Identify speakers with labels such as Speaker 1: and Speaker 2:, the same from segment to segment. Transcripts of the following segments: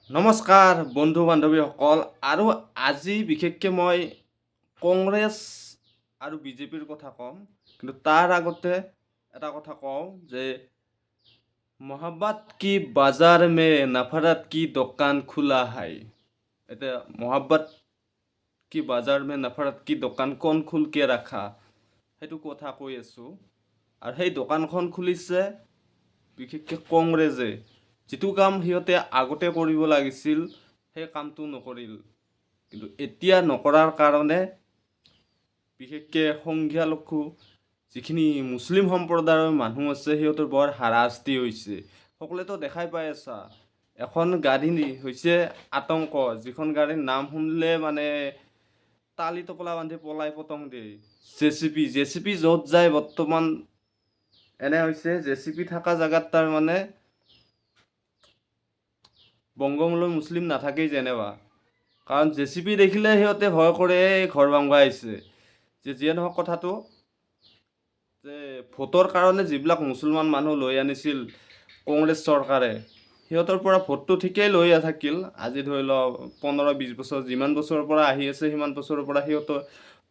Speaker 1: নমস্কাৰ বন্ধু বান্ধৱীসকল। আৰু আজি বিশেষকৈ মই কংগ্ৰেছ আৰু বিজেপিৰ কথা ক'ম, কিন্তু তাৰ আগতে এটা কথা কওঁ যে মহাব্বত কি বাজাৰ মে নফৰত কি দোকান খোলা হাই। এতিয়া মহাব্বত কি বাজাৰ মে নফৰত কি দোকান কোন খুলকে ৰাখা, সেইটো কথা কৈ আছোঁ। আৰু সেই দোকানখন খুলিছে বিশেষকৈ কংগ্ৰেছে। যিটো কাম সিহঁতে আগতে কৰিব লাগিছিল সেই কামটো নকৰিল, কিন্তু এতিয়া নকৰাৰ কাৰণে বিশেষকৈ সংখ্যালঘু যিখিনি মুছলিম সম্প্ৰদায়ৰ মানুহ আছে সিহঁতৰ বৰ হাৰাশাস্তি হৈছে। সকলোৱেতো দেখাই পাই আছা, এখন গাড়ী হৈছে আতংক, যিখন গাড়ীৰ নাম শুনিলে মানে তালি টোপোলা বান্ধি পলাই পতং দিয়ে। জেচিপি য'ত যায় বৰ্তমান এনে হৈছে, জেচিপি থকা জেগাত তাৰমানে বংগমূলৰ মুছলিম নাথাকেই যেনেবা, কাৰণ জেচিপি দেখিলে সিহঁতে ভয় কৰে ঘৰ ভাঙবা আহিছে। যিয়ে নহওক কথাটো যে ভোটৰ কাৰণে যিবিলাক মুছলমান মানুহ লৈ আনিছিল কংগ্ৰেছ চৰকাৰে, সিহঁতৰ পৰা ভোটটো ঠিকেই লৈ থাকিল। আজি ধৰি লওক 15-20 বছৰ, যিমান বছৰৰ পৰা আহি আছে সিমান বছৰৰ পৰা সিহঁতৰ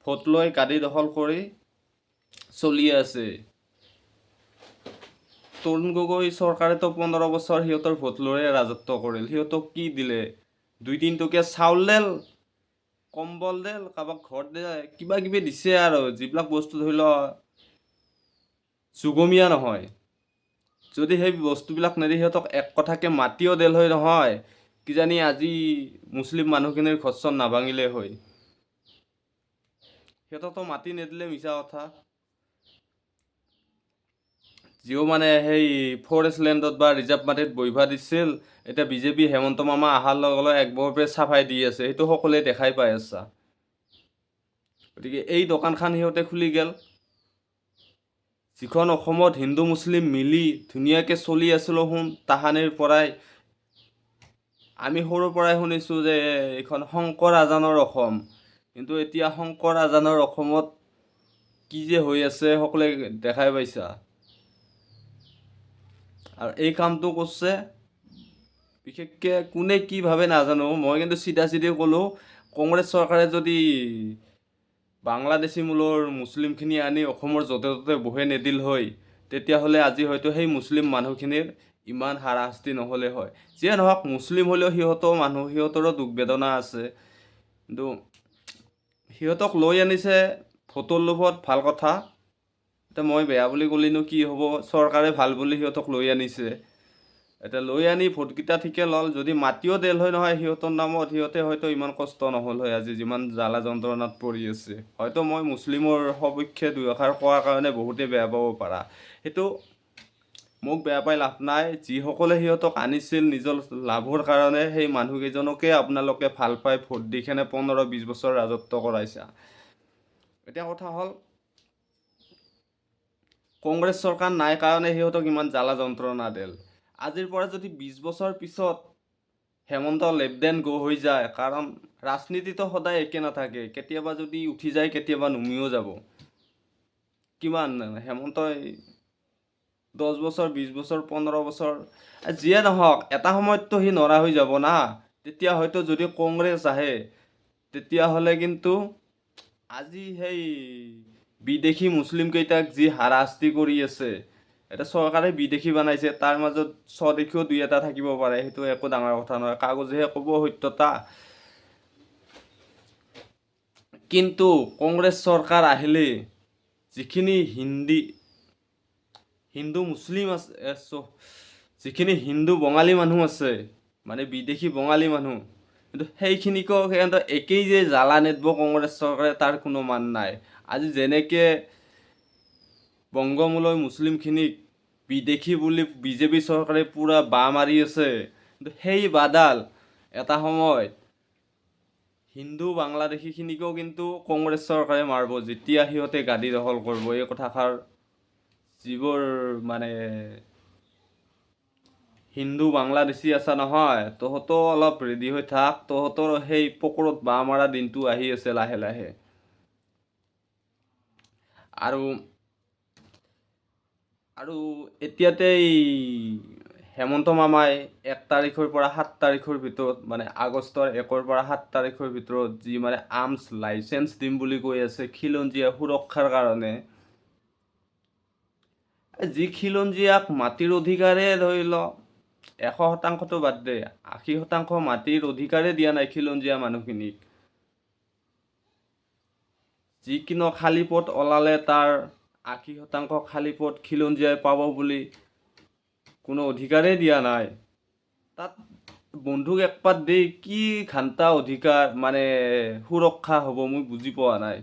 Speaker 1: ভোট লৈ গাদী দখল কৰি চলি আছে। তৰুণ গগৈ চৰকাৰেতো 15 বছৰ সিহঁতৰ ভোট লৈয়ে ৰাজত্ব কৰিল। সিহঁতক কি দিলে? 2-3 টকীয়া চাউল দেল, কম্বল দেল, কাৰোবাক ঘৰ দিয়ে, কিবা কিবি দিছে আৰু যিবিলাক বস্তু ধৰি লওক যুগমীয়া নহয়। যদি সেই বস্তুবিলাক নেদি সিহঁতক এক কথাকে মাতিও দিল হয় নহয়, কিজানি আজি মুছলিম মানুহখিনিৰ ঘৰ চৰ নাভাঙিলে হয়। সিহঁতকতো মাতি নিদিলে মিছা কথা। যিও মানে সেই ফৰেষ্ট লেণ্ডত বা ৰিজাৰ্ভ মাটিত বহিবা দিছিল, এতিয়া বিজেপি হেমন্ত মামা অহাৰ লগে লগে একবাৰতে চাফাই দি আছে, সেইটো সকলোৱে দেখাই পাই আছা। গতিকে এই দোকানখন সিহঁতে খুলি গ'ল, যিখন অসমত হিন্দু মুছলিম মিলি ধুনীয়াকৈ চলি আছিলোঁ তাহানিৰ পৰাই। আমি সৰুৰ পৰাই শুনিছোঁ যে এইখন শংকৰ আজানৰ অসম, কিন্তু এতিয়া শংকৰ আজানৰ অসমত কি যে হৈ আছে সকলোৱে দেখাই পাইছা। আৰু এই কামটো কৰিছে বিশেষকৈ কোনে কি ভাবে নাজানো, মই কিন্তু চিধা ক'লোঁ, কংগ্ৰেছ চৰকাৰে যদি বাংলাদেশী মূলৰ মুছলিমখিনি আনি অসমৰ য'তে ত'তে বহে নিদিল হয়, তেতিয়াহ'লে আজি হয়তো সেই মুছলিম মানুহখিনিৰ ইমান হাৰাশাস্তি নহ'লে হয়। যিয়ে নহওক, মুছলিম হ'লেও সিহঁতৰ মানুহ, সিহঁতৰো দুখ বেদনা আছে। কিন্তু সিহঁতক লৈ আনিছে ভোটৰ লোভত, ভাল কথা। এতিয়া মই বেয়া বুলি ক'লেনো কি হ'ব, চৰকাৰে ভাল বুলি সিহঁতক লৈ আনিছে। এতিয়া লৈ আনি ভোটকেইটা ঠিকে ল'ল, যদি মাতিও দিল হয় নহয় সিহঁতৰ নামত, সিহঁতে হয়তো ইমান কষ্ট নহ'ল হয় আজি যিমান জ্বালা যন্ত্ৰণাত পৰি আছে। হয়তো মই মুছলিমৰ সপক্ষে দুই এষাৰ কোৱাৰ কাৰণে বহুতে বেয়া পাব পাৰা, সেইটো মোক বেয়া পাই লাভ নাই। যিসকলে সিহঁতক আনিছিল নিজৰ লাভৰ কাৰণে, সেই মানুহকেইজনকে আপোনালোকে ভাল পাই ভোট দি কেনে 15-20 বছৰ ৰাজত্ব কৰাইছা। এতিয়া কথা হ'ল, কংগ্ৰেছ চৰকাৰ নাই কাৰণে সিহঁতক ইমান জ্বালা যন্ত্ৰণা দিল। আজিৰ পৰা যদি 20 বছৰ পিছত হেমন্ত লেনদেন গো হৈ যায়, কাৰণ ৰাজনীতিটো সদায় একে নাথাকে, কেতিয়াবা যদি উঠি যায় কেতিয়াবা নুমিও যাব। কিমান হেমন্তই 10 বছৰ, 20 বছৰ, 15 বছৰ, যিয়ে নহওক এটা সময়ততো সি নৰা হৈ যাব না। তেতিয়া হয়তো যদি কংগ্ৰেছ আহে, তেতিয়াহ'লে কিন্তু আজি সেই বিদেশী মুছলিম কেইটাক যি হাৰাশাস্তি কৰি আছে, এটা চৰকাৰে বিদেশী বনাইছে, তাৰ মাজত স্বদেশীও 2-এটা থাকিব পাৰে, সেইটো একো ডাঙৰ কথা নহয়, কাগজেহে ক'ব সত্যতা। কিন্তু কংগ্ৰেছ চৰকাৰ আহিলে যিখিনি হিন্দু মুছলিম আছে, যিখিনি হিন্দু বঙালী মানুহ আছে, মানে বিদেশী বঙালী মানুহ, কিন্তু সেইখিনিকো সিহঁতৰ একেই যে জ্বালা নিদিব কংগ্ৰেছ চৰকাৰে, তাৰ কোনো মান নাই। আজি যেনেকৈ বংগমূলৰ মুছলিমখিনিক বিদেশী বুলি বিজেপি চৰকাৰে পূৰা বাহ মাৰি আছে, কিন্তু সেই বাহডাল এটা সময়ত হিন্দু বাংলাদেশীখিনিকো কিন্তু কংগ্ৰেছ চৰকাৰে মাৰিব, যেতিয়া সিহঁতে গাদী দখল কৰিব। এই কথাষাৰ যিবোৰ মানে হিন্দু বাংলাদেশী আছা নহয়, তহঁতো অলপ ৰেডি হৈ থাক, তহঁতৰ সেই পকৰত বাহ মৰা দিনটো আহি আছে লাহে লাহে। আৰু এতিয়াতে হেমন্ত মামাই 1 তাৰিখৰ পৰা 7 তাৰিখৰ ভিতৰত মানে আগষ্টৰ 1ৰ পৰা 7 তাৰিখৰ ভিতৰত যি মানে আৰ্মছ লাইচেন্স দিম বুলি কৈ আছে খিলঞ্জীয়া সুৰক্ষাৰ কাৰণে, যি খিলঞ্জীয়াক মাটিৰ অধিকাৰে ধৰি লওক 100% বাদ দে, 80% মাটিৰ অধিকাৰে দিয়া নাই খিলঞ্জীয়া মানুহখিনিক। যিকোনো খালী পথ ওলালে তাৰ 80% খালী পথ খিলঞ্জীয়াই পাব বুলি কোনো অধিকাৰেই দিয়া নাই। তাত বন্ধুক একপাত দি কি ঘাণ্টা অধিকাৰ মানে সুৰক্ষা হ'ব মই বুজি পোৱা নাই।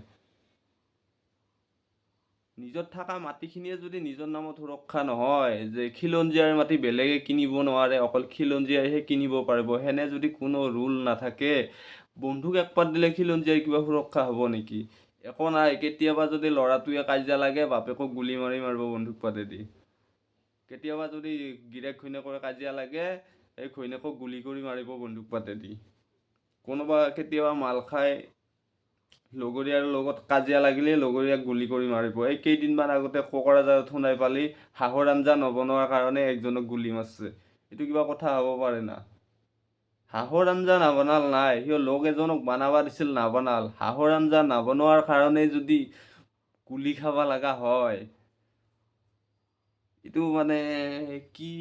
Speaker 1: নিজৰ থকা মাটিখিনিয়ে যদি নিজৰ নামত সুৰক্ষা নহয়, যে খিলঞ্জীয়াৰ মাটি বেলেগে কিনিব নোৱাৰে, অকল খিলঞ্জীয়াইহে কিনিব পাৰিব, সেনে যদি কোনো ৰুল নাথাকে, বন্ধুক একপাত দিলে খিলঞ্জীয়াৰ কিবা সুৰক্ষা হ'ব নেকি? একো নাই, কেতিয়াবা যদি ল'ৰাটোৱে কাজিয়া লাগে বাপেকক গুলি মাৰিব বন্দুক পাতেদি। কেতিয়াবা যদি গিৰেক ঘৈণীয়েকৰ কাজিয়া লাগে, এই ঘৈণীয়েকক গুলি কৰি মাৰিব বন্দুক পাতেদি। কোনোবা কেতিয়াবা মাল খাই লগৰীয়াৰ লগত কাজিয়া লাগিলে লগৰীয়াক গুলি কৰি মাৰিব। এই কেইদিনমান আগতে কোকৰাঝাৰত শুনাই পালি হাঁহৰ আঞ্জা নবনোৱাৰ কাৰণে একজনক গুলি মাৰছে। এইটো কিবা কথা হ'ব পাৰে না? হাঁহৰ আঞ্জা নবনাল নাই, সিও লগ এজনক বনাব দিছিল নাবনাল। হাঁহৰ আঞ্জা নবনোৱাৰ কাৰণে যদি গুলি খাব লগা হয়, এইটো মানে কি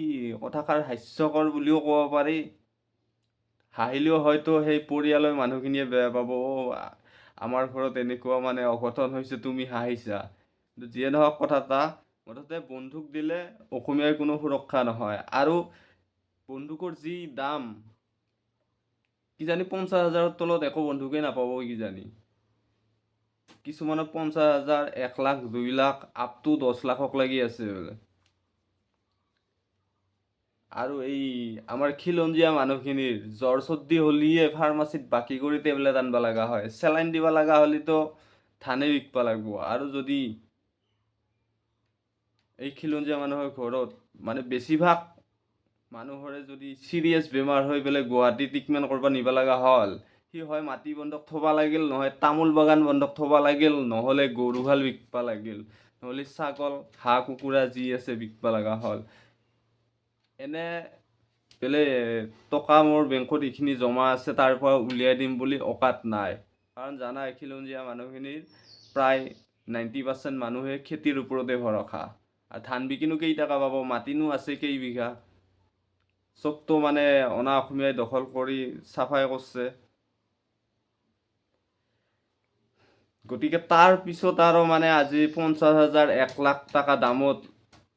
Speaker 1: কথাষাৰ হাস্যকৰ বুলিও ক'ব পাৰি। হাঁহিলেও হয়তো সেই পৰিয়ালৰ মানুহখিনিয়ে বেয়া পাব, আমাৰ ঘৰত এনেকুৱা মানে অঘটন হৈছে তুমি হাঁহিছা। কিন্তু যিয়ে নহওক কথা এটা, মুঠতে বন্দুক দিলে অসমীয়াৰ কোনো সুৰক্ষা নহয়। আৰু বন্দুকৰ যি দাম, কিজানি 50,000ৰ তলত একো বন্দুকেই নাপাব কিজানি। কিছুমানৰ 50,000, 1 লাখ, 2 লাখ, আপ টু 10 লাখক লাগি আছে বোলে। আৰু এই আমাৰ খিলঞ্জীয়া মানুহখিনিৰ জ্বৰ চৰ্দি হ'লিয়ে ফাৰ্মাচীত বাকী কৰি টেবলেট আনিব লগা হয়। চেলাইন দিব লগা হ'লেতো ধানে বিকিব লাগিব। আৰু যদি এই খিলঞ্জীয়া মানুহৰ ঘৰত মানে বেছিভাগ মানুহৰে যদি চিৰিয়াছ বেমাৰ হৈ পেলাই গুৱাহাটী ট্ৰিটমেণ্ট কৰিব নিব লগা হ'ল, সি হয় মাটি বন্ধক থ'ব লাগিল, নহয় তামোল বাগান বন্ধক থ'ব লাগিল, নহ'লে গৰুহাল বিকিব লাগিল, নহ'লে ছাগল, হাঁহ, কুকুৰা যি আছে বিকিব লগা হ'ল। এনে বোলে টকা মোৰ বেংকত এইখিনি জমা আছে তাৰ পৰা উলিয়াই দিম বুলি অকাত নাই। কাৰণ জানাই খিলঞ্জীয়া মানুহখিনিৰ প্ৰায় 90% মানুহে খেতিৰ ওপৰতে ভৰসা। আৰু ধান বিকিনো কেইটকা পাব, মাটিনো আছে কেইবিঘা। চবতো মানে অনা অসমীয়াই দখল কৰি চাফাই কৰিছে। গতিকে তাৰ পিছত আৰু মানে আজি 50,000, 1 লাখ টকা দামত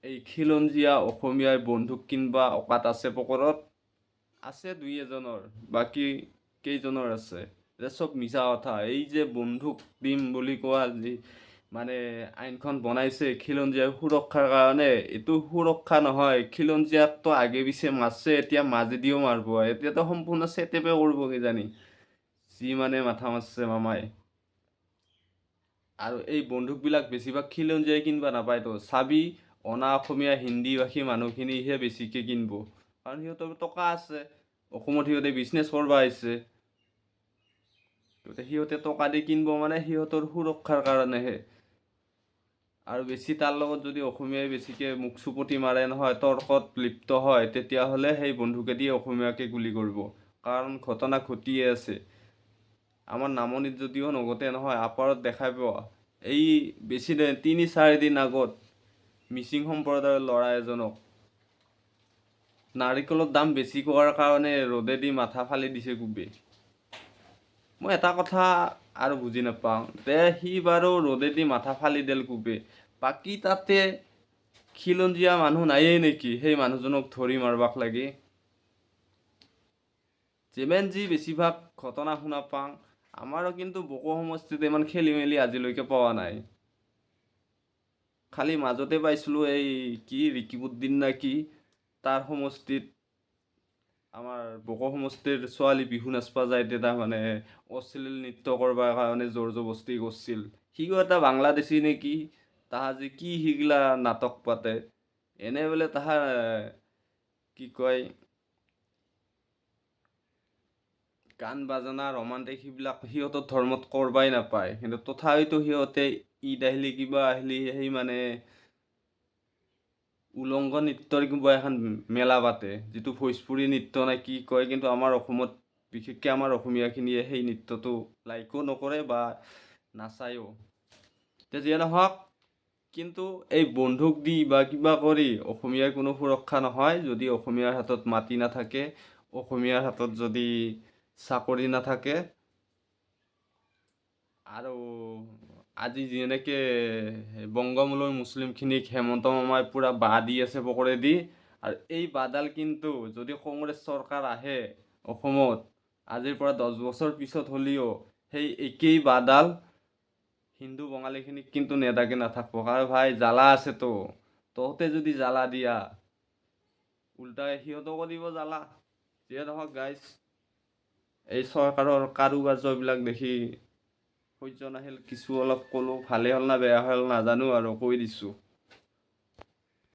Speaker 1: এই খিলঞ্জীয়া অসমীয়াই বন্দুক কিনবা অকাত আছে পকৰত? আছে 2 এজনৰ, বাকী কেইজনৰ আছে? যে চব মিছা কথা। এই যে বন্দুক দিম বুলি কোৱা যি মানে আইনখন বনাইছে খিলঞ্জীয়াৰ সুৰক্ষাৰ কাৰণে, এইটো সুৰক্ষা নহয়। খিলঞ্জীয়াকতো আগে পিছে মাৰছে, এতিয়া মাজেদিও মাৰিব। এতিয়াতো সম্পূৰ্ণ চেটেপে কৰিব কিজানি, যি মানে মাথা মাৰছে মামাই। আৰু এই বন্দুকবিলাক বেছিভাগ খিলঞ্জীয়াই কিনবা নাপায়তো। চাবি অনা অসমীয়া হিন্দী ভাষী মানুহখিনিহে বেছিকৈ কিনব। কাৰণ সিহঁতৰ টকা আছে, অসমত সিহঁতে বিজনেছ কৰিব আহিছে। সিহঁতে টকা দি কিনব মানে সিহঁতৰ সুৰক্ষাৰ কাৰণেহে। আৰু বেছি তাৰ লগত যদি অসমীয়াই বেছিকৈ মুখ চুপতি মাৰে নহয়, তৰ্কত লিপ্ত হয়, তেতিয়াহ'লে সেই বন্দুকেদি অসমীয়াকে গুলি কৰিব। কাৰণ ঘটনা ঘটিয়ে আছে। আমাৰ নামনিত যদিও নঘটে নহয়, আপাৰত দেখাই পোৱা। এই বেছি 3-4 দিন আগত মিচিং সম্প্ৰদায়ৰ ল'ৰা এজনক নাৰিকলৰ দাম বেছি কোৱাৰ কাৰণে ৰ'দেদি মাথা ফালি দিছে কোবে। মই এটা কথা আৰু বুজি নাপাওঁ, সি বাৰু ৰ'দেদি মাথা ফালি দিল কোবে, বাকী তাতে খিলঞ্জীয়া মানুহ নায়েই নেকি সেই মানুহজনক ধৰি মাৰবাক লাগি? যিমান যি বেছিভাগ ঘটনা শুনা পাওঁ, আমাৰো কিন্তু বড়ো সমষ্টিত ইমান খেলি মেলি আজিলৈকে পোৱা নাই। খালি মাজতে পাইছিলোঁ এই কি ৰিকিবুদ্দিন না কি, তাৰ সমষ্টিত আমাৰ বড়ো সমষ্টিৰ ছোৱালী বিহু নাচবা যাইতে তাৰমানে অশ্লীল নৃত্য কৰবাৰ কাৰণে জোৰ জবস্তি কৰিছিল। সিও এটা বাংলাদেশী নেকি, তাহা যে কি সিগিলা নাটক পাতে, এনে বোলে তাহাৰ কি কয় গান বাজানা ৰোমান্টিক সেইবিলাক সিহঁতৰ ধৰ্মত কৰবাই নাপায়, কিন্তু তথাপিতো সিহঁতে ঈদ আহিলি কিবা আহিলি সেই মানে উলংগ নৃত্যৰ কিবা এখন মেলা পাতে, যিটো ভোজপুৰী নৃত্য নে কি কয়, কিন্তু আমাৰ অসমত বিশেষকৈ আমাৰ অসমীয়াখিনিয়ে সেই নৃত্যটো লাইকো নকৰে বা নাচায়ো। তে যিয়ে নহওক, কিন্তু এই বন্ধুক দি বা কিবা কৰি অসমীয়াৰ কোনো সুৰক্ষা নহয় যদি অসমীয়াৰ হাতত মাটি নাথাকে, অসমীয়াৰ হাতত যদি চাকৰি নাথাকে। আৰু আজি যেনেকৈ বংগমূলৰ মুছলিমখিনিক হেমন্ত মামাই পূৰা বাহ দি আছে পকৰেদি, আৰু এই বাহডাল কিন্তু যদি কংগ্ৰেছ চৰকাৰ আহে অসমত আজিৰ পৰা 10 বছৰ পিছত হ'লেও সেই একেই বাহডাল হিন্দু বঙালীখিনিক কিন্তু নেদাকে নাথাকব। কাৰণ ভাই জ্বালা আছেতো, তহঁতে যদি জ্বালা দিয়া উল্টাই সিহঁতকো দিব জ্বালা। যিয়ে নহওক গাইজ, এই চৰকাৰৰ কাৰুকাৰ্যবিলাক দেখি সহ্য নাহিল, কিছু অলপ ক'লোঁ, ভালেই হ'ল না বেয়া হ'ল নাজানো আৰু কৈ দিছোঁ।